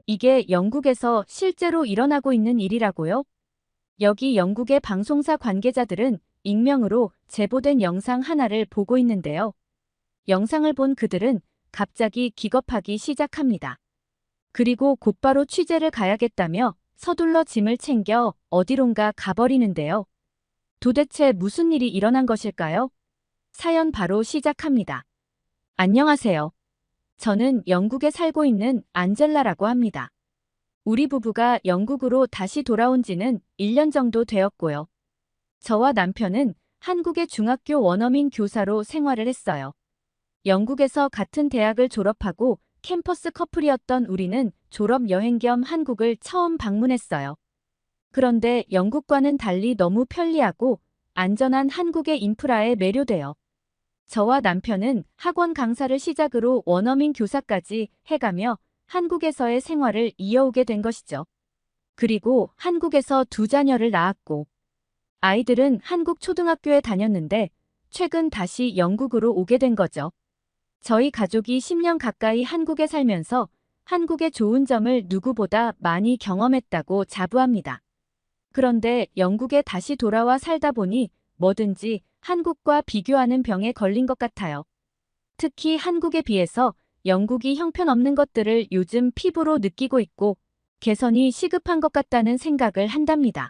이게 영국에서 실제로 일어나고 있는 일이라고요? 여기 영국의 방송사 관계자들은 익명으로 제보된 영상 하나를 보고 있는데요. 영상을 본 그들은 갑자기 기겁하기 시작합니다. 그리고 곧바로 취재를 가야겠다며 서둘러 짐을 챙겨 어디론가 가버리는데요. 도대체 무슨 일이 일어난 것일까요? 사연 바로 시작합니다. 안녕하세요. 저는 영국에 살고 있는 안젤라라고 합니다. 우리 부부가 영국으로 다시 돌아온 지는 1년 정도 되었고요. 저와 남편은 한국의 중학교 원어민 교사로 생활을 했어요. 영국에서 같은 대학을 졸업하고 캠퍼스 커플이었던 우리는 졸업 여행 겸 한국을 처음 방문했어요. 그런데 영국과는 달리 너무 편리하고 안전한 한국의 인프라에 매료되어 저와 남편은 학원 강사를 시작으로 원어민 교사까지 해가며 한국에서의 생활을 이어오게 된 것이죠. 그리고 한국에서 두 자녀를 낳았고 아이들은 한국 초등학교에 다녔는데 최근 다시 영국으로 오게 된 거죠. 저희 가족이 10년 가까이 한국에 살면서 한국의 좋은 점을 누구보다 많이 경험했다고 자부합니다. 그런데 영국에 다시 돌아와 살다 보니 뭐든지 한국과 비교하는 병에 걸린 것 같아요. 특히 한국에 비해서 영국이 형편없는 것들을 요즘 피부로 느끼고 있고 개선이 시급한 것 같다는 생각을 한답니다.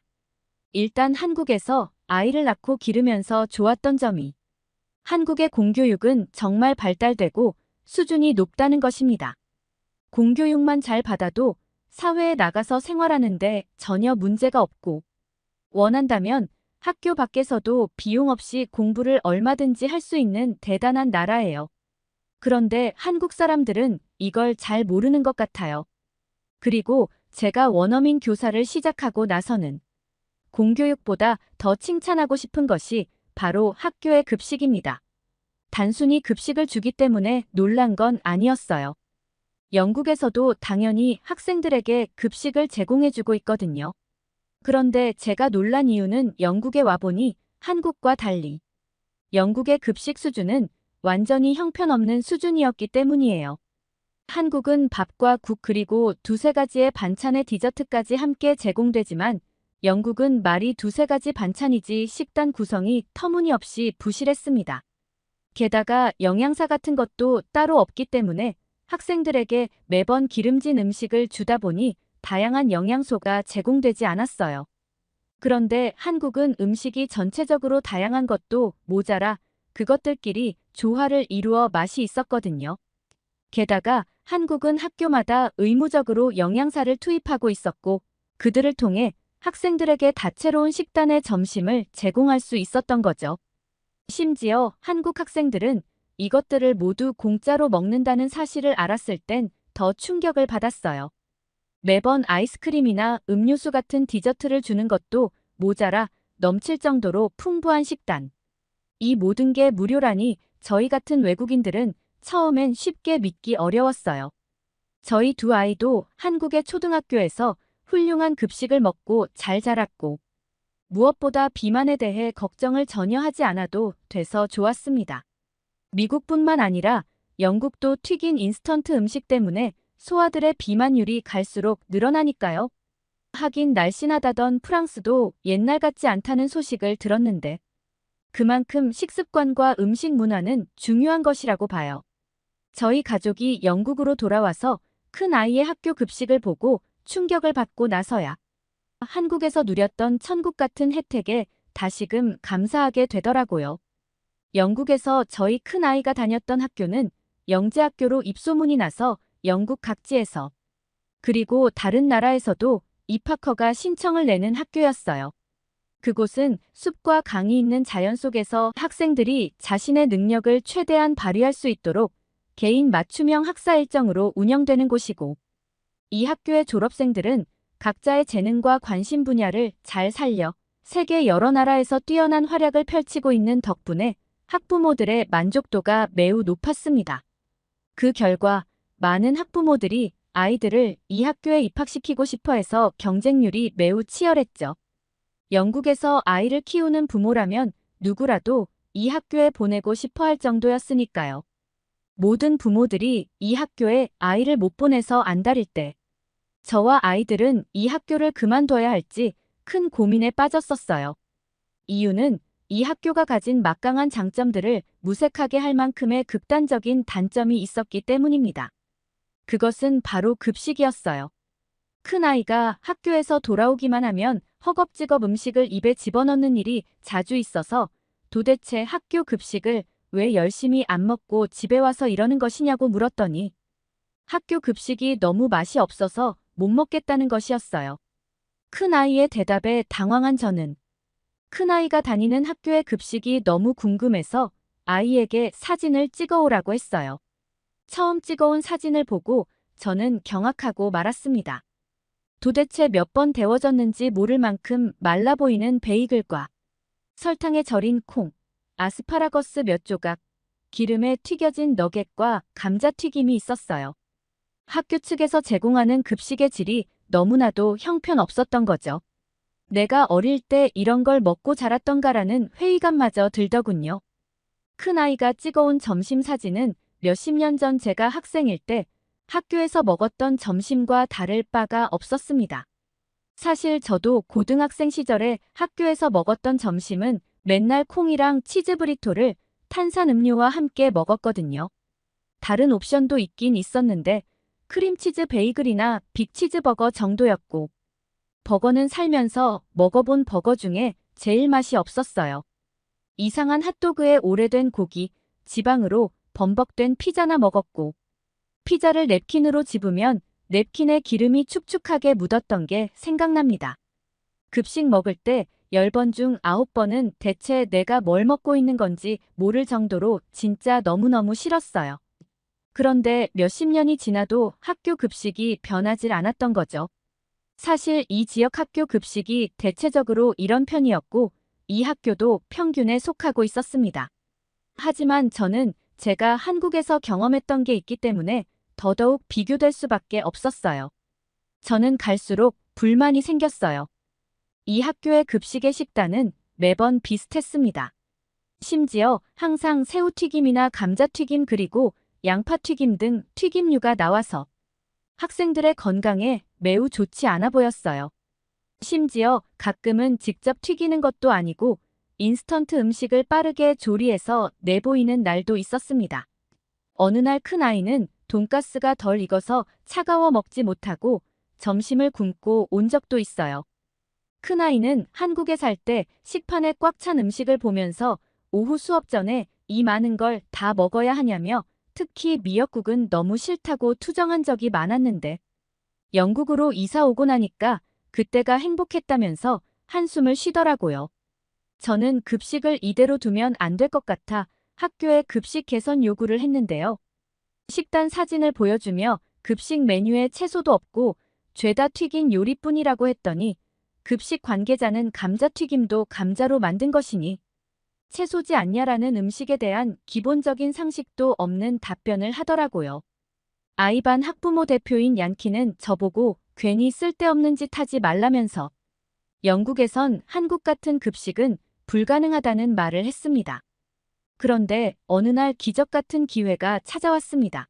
일단 한국에서 아이를 낳고 기르면서 좋았던 점이 한국의 공교육은 정말 발달되고 수준이 높다는 것입니다. 공교육만 잘 받아도 사회에 나가서 생활하는데 전혀 문제가 없고 원한다면 학교 밖에서도 비용 없이 공부를 얼마든지 할 수 있는 대단한 나라예요. 그런데 한국 사람들은 이걸 잘 모르는 것 같아요. 그리고 제가 원어민 교사를 시작하고 나서는 공교육보다 더 칭찬하고 싶은 것이 바로 학교의 급식입니다. 단순히 급식을 주기 때문에 놀란 건 아니었어요. 영국에서도 당연히 학생들에게 급식을 제공해주고 있거든요. 그런데 제가 놀란 이유는 영국에 와보니 한국과 달리 영국의 급식 수준은 완전히 형편없는 수준이었기 때문이에요. 한국은 밥과 국 그리고 두세 가지의 반찬의 디저트까지 함께 제공되지만 영국은 말이 두세 가지 반찬이지 식단 구성이 터무니없이 부실했습니다. 게다가 영양사 같은 것도 따로 없기 때문에 학생들에게 매번 기름진 음식을 주다 보니 다양한 영양소가 제공되지 않았어요. 그런데 한국은 음식이 전체적으로 다양한 것도 모자라 그것들끼리 조화를 이루어 맛이 있었거든요. 게다가 한국은 학교마다 의무적으로 영양사를 투입하고 있었고 그들을 통해 학생들에게 다채로운 식단의 점심을 제공할 수 있었던 거죠. 심지어 한국 학생들은 이것들을 모두 공짜로 먹는다는 사실을 알았을 땐 더 충격을 받았어요. 매번 아이스크림이나 음료수 같은 디저트를 주는 것도 모자라 넘칠 정도로 풍부한 식단. 이 모든 게 무료라니 저희 같은 외국인들은 처음엔 쉽게 믿기 어려웠어요. 저희 두 아이도 한국의 초등학교에서 훌륭한 급식을 먹고 잘 자랐고 무엇보다 비만에 대해 걱정을 전혀 하지 않아도 돼서 좋았습니다. 미국뿐만 아니라 영국도 튀긴 인스턴트 음식 때문에 소아들의 비만율이 갈수록 늘어나니까요. 하긴 날씬하다던 프랑스도 옛날 같지 않다는 소식을 들었는데 그만큼 식습관과 음식 문화는 중요한 것이라고 봐요. 저희 가족이 영국으로 돌아와서 큰 아이의 학교 급식을 보고 충격을 받고 나서야 한국에서 누렸던 천국 같은 혜택에 다시금 감사하게 되더라고요. 영국에서 저희 큰 아이가 다녔던 학교는 영재학교로 입소문이 나서 영국 각지에서 그리고 다른 나라에서도 입학허가 신청을 내는 학교였어요. 그곳은 숲과 강이 있는 자연 속에서 학생들이 자신의 능력을 최대한 발휘할 수 있도록 개인 맞춤형 학사 일정으로 운영되는 곳이고 이 학교의 졸업생들은 각자의 재능과 관심 분야를 잘 살려 세계 여러 나라에서 뛰어난 활약을 펼치고 있는 덕분에 학부모들의 만족도가 매우 높았습니다. 그 결과 많은 학부모들이 아이들을 이 학교에 입학시키고 싶어 해서 경쟁률이 매우 치열했죠. 영국에서 아이를 키우는 부모라면 누구라도 이 학교에 보내고 싶어 할 정도였으니까요. 모든 부모들이 이 학교에 아이를 못 보내서 안달일 때 저와 아이들은 이 학교를 그만둬야 할지 큰 고민에 빠졌었어요. 이유는 이 학교가 가진 막강한 장점들을 무색하게 할 만큼의 극단적인 단점이 있었기 때문입니다. 그것은 바로 급식이었어요. 큰아이가 학교에서 돌아오기만 하면 허겁지겁 음식을 입에 집어넣는 일이 자주 있어서 도대체 학교 급식을 왜 열심히 안 먹고 집에 와서 이러는 것이냐고 물었더니 학교 급식이 너무 맛이 없어서 못 먹겠다는 것이었어요. 큰아이의 대답에 당황한 저는 큰아이가 다니는 학교의 급식이 너무 궁금해서 아이에게 사진을 찍어오라고 했어요. 처음 찍어온 사진을 보고 저는 경악하고 말았습니다. 도대체 몇 번 데워졌는지 모를 만큼 말라 보이는 베이글과 설탕에 절인 콩, 아스파라거스 몇 조각, 기름에 튀겨진 너겟과 감자튀김이 있었어요. 학교 측에서 제공하는 급식의 질이 너무나도 형편없었던 거죠. 내가 어릴 때 이런 걸 먹고 자랐던가라는 회의감마저 들더군요. 큰아이가 찍어온 점심 사진은 몇십 년 전 제가 학생일 때 학교에서 먹었던 점심과 다를 바가 없었습니다. 사실 저도 고등학생 시절에 학교에서 먹었던 점심은 맨날 콩이랑 치즈 브리토를 탄산음료와 함께 먹었거든요. 다른 옵션도 있긴 있었는데 크림치즈 베이글이나 빅치즈버거 정도였고 버거는 살면서 먹어본 버거 중에 제일 맛이 없었어요. 이상한 핫도그에 오래된 고기, 지방으로 범벅된 피자나 먹었고 피자를 냅킨으로 집으면 냅킨에 기름이 축축하게 묻었던 게 생각납니다. 급식 먹을 때 10번 중 9번은 대체 내가 뭘 먹고 있는 건지 모를 정도로 진짜 너무너무 싫었어요. 그런데 몇십 년이 지나도 학교 급식이 변하질 않았던 거죠. 사실 이 지역 학교 급식이 대체적으로 이런 편이었고 이 학교도 평균에 속하고 있었습니다. 하지만 저는 제가 한국에서 경험했던 게 있기 때문에 더더욱 비교될 수밖에 없었어요. 저는 갈수록 불만이 생겼어요. 이 학교의 급식의 식단은 매번 비슷했습니다. 심지어 항상 새우튀김이나 감자튀김 그리고 양파튀김 등 튀김류가 나와서 학생들의 건강에 매우 좋지 않아 보였어요. 심지어 가끔은 직접 튀기는 것도 아니고 인스턴트 음식을 빠르게 조리해서 내보이는 날도 있었습니다. 어느 날 큰아이는 돈가스가 덜 익어서 차가워 먹지 못하고 점심을 굶고 온 적도 있어요. 큰아이는 한국에 살 때 식판에 꽉 찬 음식을 보면서 오후 수업 전에 이 많은 걸 다 먹어야 하냐며 특히 미역국은 너무 싫다고 투정한 적이 많았는데 영국으로 이사 오고 나니까 그때가 행복했다면서 한숨을 쉬더라고요. 저는 급식을 이대로 두면 안 될 것 같아 학교에 급식 개선 요구를 했는데요. 식단 사진을 보여주며 급식 메뉴에 채소도 없고 죄다 튀긴 요리뿐이라고 했더니 급식 관계자는 감자튀김도 감자로 만든 것이니 채소지 않냐라는 음식에 대한 기본적인 상식도 없는 답변을 하더라고요. 아이반 학부모 대표인 얀키는 저보고 괜히 쓸데없는 짓 하지 말라면서 영국에선 한국 같은 급식은 불가능하다는 말을 했습니다. 그런데 어느 날 기적 같은 기회가 찾아왔습니다.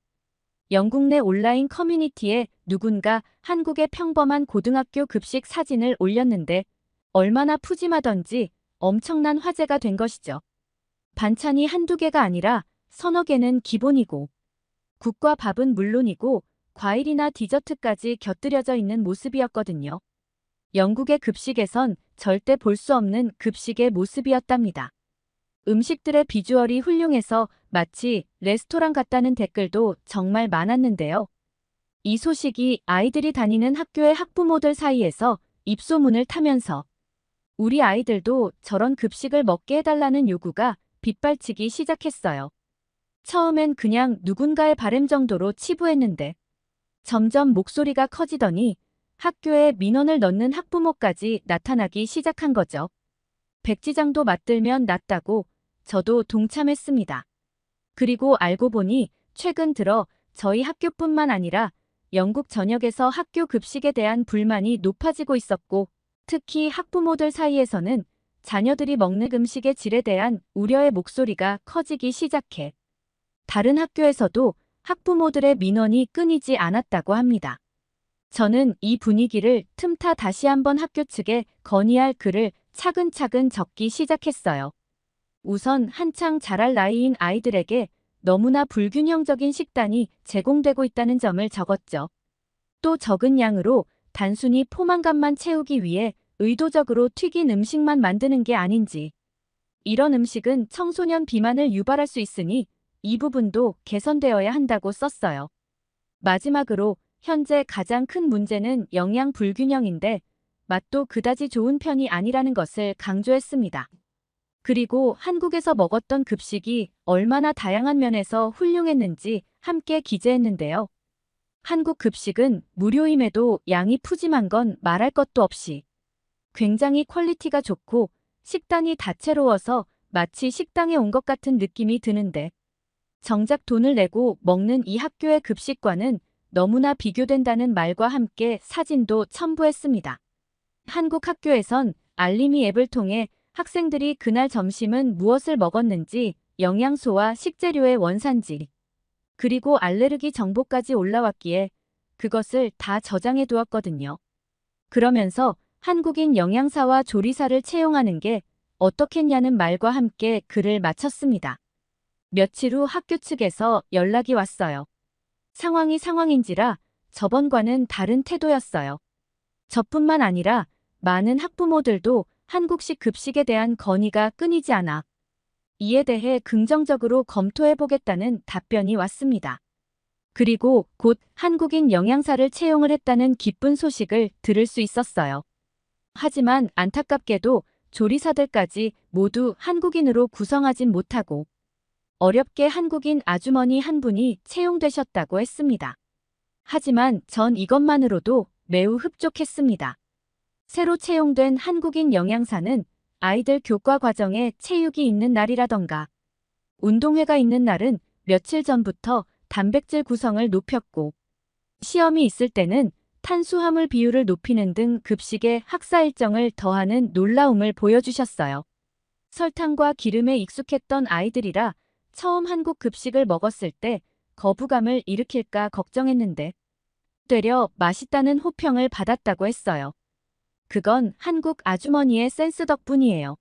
영국 내 온라인 커뮤니티에 누군가 한국의 평범한 고등학교 급식 사진을 올렸는데 얼마나 푸짐하던지 엄청난 화제가 된 것이죠. 반찬이 한두 개가 아니라 서너 개는 기본이고 국과 밥은 물론이고 과일이나 디저트까지 곁들여져 있는 모습이었거든요. 영국의 급식에선 절대 볼 수 없는 급식의 모습이었답니다. 음식들의 비주얼이 훌륭해서 마치 레스토랑 같다는 댓글도 정말 많았는데요. 이 소식이 아이들이 다니는 학교의 학부모들 사이에서 입소문을 타면서 우리 아이들도 저런 급식을 먹게 해달라는 요구가 빗발치기 시작했어요. 처음엔 그냥 누군가의 바램 정도로 치부했는데 점점 목소리가 커지더니 학교에 민원을 넣는 학부모까지 나타나기 시작한 거죠. 백지장도 맞들면 낫다고 저도 동참했습니다. 그리고 알고 보니 최근 들어 저희 학교뿐만 아니라 영국 전역에서 학교 급식에 대한 불만이 높아지고 있었고 특히 학부모들 사이에서는 자녀들이 먹는 음식의 질에 대한 우려의 목소리가 커지기 시작해 다른 학교에서도 학부모들의 민원이 끊이지 않았다고 합니다. 저는 이 분위기를 틈타 다시 한번 학교 측에 건의할 글을 차근차근 적기 시작했어요. 우선 한창 자랄 나이인 아이들에게 너무나 불균형적인 식단이 제공되고 있다는 점을 적었죠. 또 적은 양으로 단순히 포만감만 채우기 위해 의도적으로 튀긴 음식만 만드는 게 아닌지, 이런 음식은 청소년 비만을 유발할 수 있으니 이 부분도 개선되어야 한다고 썼어요. 마지막으로 현재 가장 큰 문제는 영양 불균형인데 맛도 그다지 좋은 편이 아니라는 것을 강조했습니다. 그리고 한국에서 먹었던 급식이 얼마나 다양한 면에서 훌륭했는지 함께 기재했는데요. 한국 급식은 무료임에도 양이 푸짐한 건 말할 것도 없이 굉장히 퀄리티가 좋고 식단이 다채로워서 마치 식당에 온 것 같은 느낌이 드는데, 정작 돈을 내고 먹는 이 학교의 급식과는 너무나 비교된다는 말과 함께 사진도 첨부했습니다. 한국 학교에선 알림이 앱을 통해 학생들이 그날 점심은 무엇을 먹었는지, 영양소와 식재료의 원산지, 그리고 알레르기 정보까지 올라왔기에 그것을 다 저장해 두었거든요. 그러면서 한국인 영양사와 조리사를 채용하는 게 어떻겠냐는 말과 함께 글을 마쳤습니다. 며칠 후 학교 측에서 연락이 왔어요. 상황이 상황인지라 저번과는 다른 태도였어요. 저뿐만 아니라 많은 학부모들도 한국식 급식에 대한 건의가 끊이지 않아 이에 대해 긍정적으로 검토해보겠다는 답변이 왔습니다. 그리고 곧 한국인 영양사를 채용을 했다는 기쁜 소식을 들을 수 있었어요. 하지만 안타깝게도 조리사들까지 모두 한국인으로 구성하진 못하고 어렵게 한국인 아주머니 한 분이 채용되셨다고 했습니다. 하지만 전 이것만으로도 매우 흡족했습니다. 새로 채용된 한국인 영양사는 아이들 교과 과정에 체육이 있는 날이라던가 운동회가 있는 날은 며칠 전부터 단백질 구성을 높였고, 시험이 있을 때는 탄수화물 비율을 높이는 등 급식에 학사 일정을 더하는 놀라움을 보여주셨어요. 설탕과 기름에 익숙했던 아이들이라 처음 한국 급식을 먹었을 때 거부감을 일으킬까 걱정했는데 되려 맛있다는 호평을 받았다고 했어요. 그건 한국 아주머니의 센스 덕분이에요.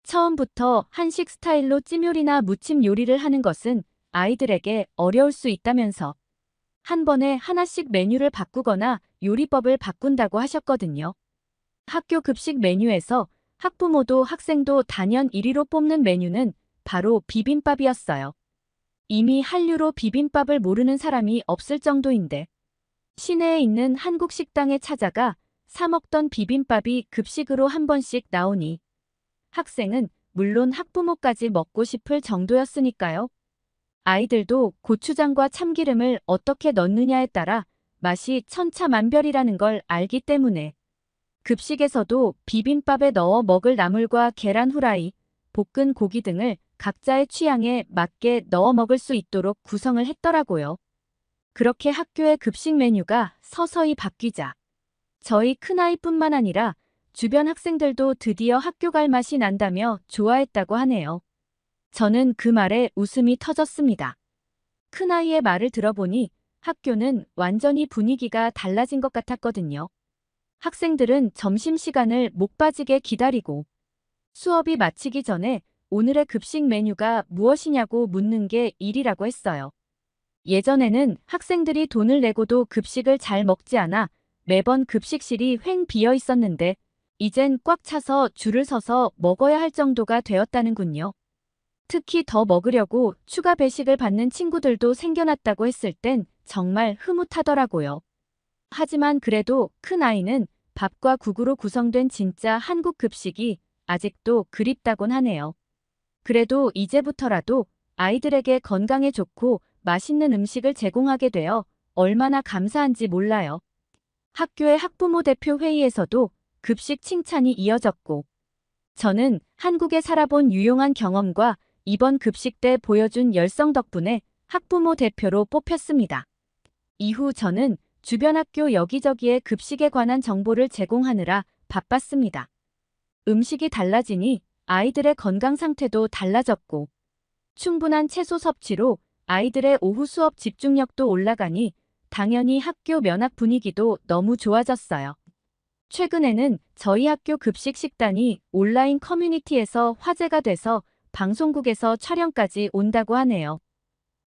처음부터 한식 스타일로 찜요리나 무침 요리를 하는 것은 아이들에게 어려울 수 있다면서 한 번에 하나씩 메뉴를 바꾸거나 요리법을 바꾼다고 하셨거든요. 학교 급식 메뉴에서 학부모도 학생도 단연 1위로 뽑는 메뉴는 바로 비빔밥이었어요. 이미 한류로 비빔밥을 모르는 사람이 없을 정도인데 시내에 있는 한국 식당에 찾아가 사 먹던 비빔밥이 급식으로 한 번씩 나오니 학생은 물론 학부모까지 먹고 싶을 정도였으니까요. 아이들도 고추장과 참기름을 어떻게 넣느냐에 따라 맛이 천차만별이라는 걸 알기 때문에 급식에서도 비빔밥에 넣어 먹을 나물과 계란 후라이, 볶은 고기 등을 각자의 취향에 맞게 넣어 먹을 수 있도록 구성을 했더라고요. 그렇게 학교의 급식 메뉴가 서서히 바뀌자 저희 큰아이뿐만 아니라 주변 학생들도 드디어 학교 갈 맛이 난다며 좋아했다고 하네요. 저는 그 말에 웃음이 터졌습니다. 큰아이의 말을 들어보니 학교는 완전히 분위기가 달라진 것 같았거든요. 학생들은 점심시간을 목 빠지게 기다리고 수업이 마치기 전에 오늘의 급식 메뉴가 무엇이냐고 묻는 게 일이라고 했어요. 예전에는 학생들이 돈을 내고도 급식을 잘 먹지 않아 매번 급식실이 횡 비어 있었는데 이젠 꽉 차서 줄을 서서 먹어야 할 정도가 되었다는군요. 특히 더 먹으려고 추가 배식을 받는 친구들도 생겨났다고 했을 땐 정말 흐뭇하더라고요. 하지만 그래도 큰아이는 밥과 국으로 구성된 진짜 한국 급식이 아직도 그립다곤 하네요. 그래도 이제부터라도 아이들에게 건강에 좋고 맛있는 음식을 제공하게 되어 얼마나 감사한지 몰라요. 학교의 학부모 대표 회의에서도 급식 칭찬이 이어졌고 저는 한국에 살아본 유용한 경험과 이번 급식 때 보여준 열성 덕분에 학부모 대표로 뽑혔습니다. 이후 저는 주변 학교 여기저기에 급식에 관한 정보를 제공하느라 바빴습니다. 음식이 달라지니 아이들의 건강 상태도 달라졌고 충분한 채소 섭취로 아이들의 오후 수업 집중력도 올라가니 당연히 학교 면학 분위기도 너무 좋아졌어요. 최근에는 저희 학교 급식 식단이 온라인 커뮤니티에서 화제가 돼서 방송국에서 촬영까지 온다고 하네요.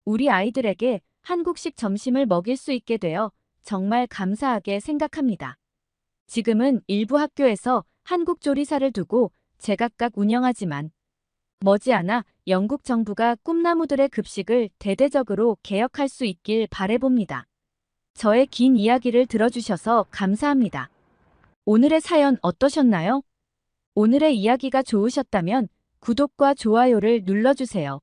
우리 아이들에게 한국식 점심을 먹일 수 있게 되어 정말 감사하게 생각합니다. 지금은 일부 학교에서 한국 조리사를 두고 제각각 운영하지만 머지않아 영국 정부가 꿈나무들의 급식을 대대적으로 개혁할 수 있길 바라봅니다. 저의 긴 이야기를 들어주셔서 감사합니다. 오늘의 사연 어떠셨나요? 오늘의 이야기가 좋으셨다면 구독과 좋아요를 눌러주세요.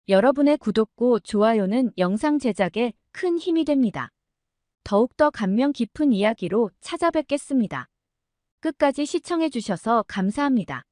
여러분의 구독과 좋아요는 영상 제작에 큰 힘이 됩니다. 더욱더 감명 깊은 이야기로 찾아뵙겠습니다. 끝까지 시청해주셔서 감사합니다.